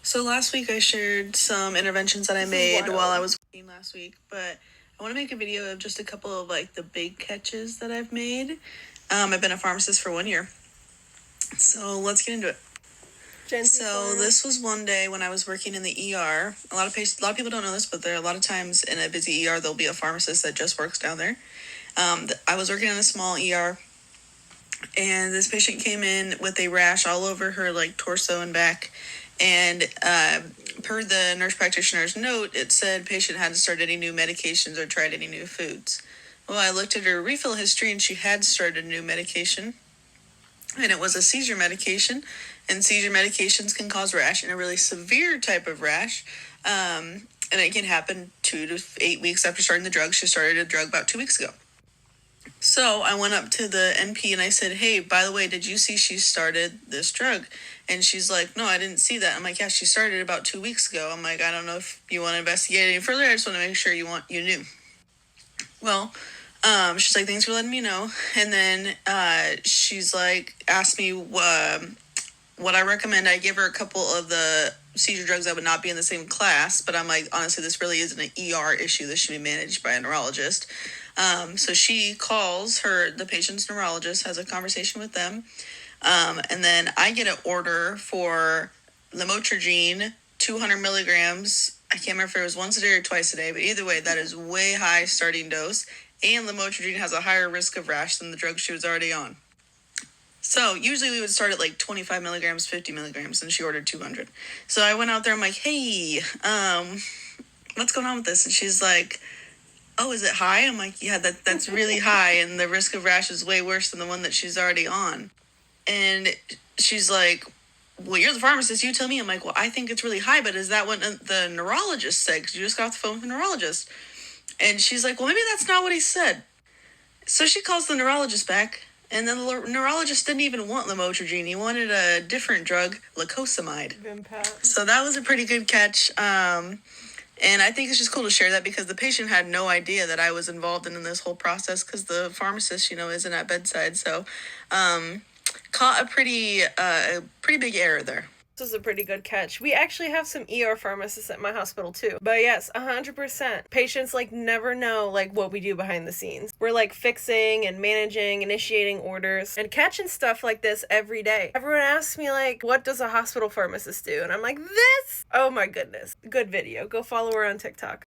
So last week I shared some interventions that I made while I was working last week, but I want to make a video of just a couple of like the big catches that I've made. I've been a pharmacist for 1 year. So let's get into it. So this was one day when I was working in the ER. A lot of people don't know this, but there are a lot of times in a busy ER there'll be a pharmacist that just works down there. I was working in a small ER, and this patient came in with a rash all over her like torso and back. And per the nurse practitioner's note, it said patient hadn't started any new medications or tried any new foods. Well, I looked at her refill history and she had started a new medication, and it was a seizure medication. And seizure medications can cause rash, and a really severe type of rash. And it can happen 2 to 8 weeks after starting the drug. She started a drug about 2 weeks ago. So I went up to the NP and I said, hey, by the way, did you see she started this drug? And she's like, no, I didn't see that. I'm like, yeah, she started about 2 weeks ago. I'm like, I don't know if you want to investigate any further. I just want to make sure you knew. Well, she's like, thanks for letting me know. And then she's like, asked me what I recommend. I give her a couple of the seizure drugs that would not be in the same class, but I'm like, honestly, this really isn't an ER issue. This should be managed by a neurologist. So she calls the patient's neurologist, has a conversation with them. And then I get an order for lamotrigine, 200 milligrams. I can't remember if it was once a day or twice a day, but either way, that is way high starting dose. And lamotrigine has a higher risk of rash than the drug she was already on. So usually we would start at like 25 milligrams, 50 milligrams, and she ordered 200. So I went out there, I'm like, hey, what's going on with this? And she's like, oh, is it high? I'm like, yeah, that's really high, and the risk of rash is way worse than the one that she's already on. And she's like, well, you're the pharmacist, you tell me. I'm like, well, I think it's really high, but is that what the neurologist said? Because you just got off the phone with the neurologist. And she's like, well, maybe that's not what he said. So she calls the neurologist back, and then the neurologist didn't even want lamotrigine. He wanted a different drug, lacosamide. So that was a pretty good catch. And I think it's just cool to share that because the patient had no idea that I was involved in this whole process because the pharmacist, isn't at bedside. So caught a pretty big error there. This was a pretty good catch. We actually have some ER pharmacists at my hospital too. But yes, 100%. Patients never know what we do behind the scenes. We're fixing and managing, initiating orders, and catching stuff like this every day. Everyone asks me what does a hospital pharmacist do? And I'm like, this! Oh my goodness. Good video. Go follow her on TikTok.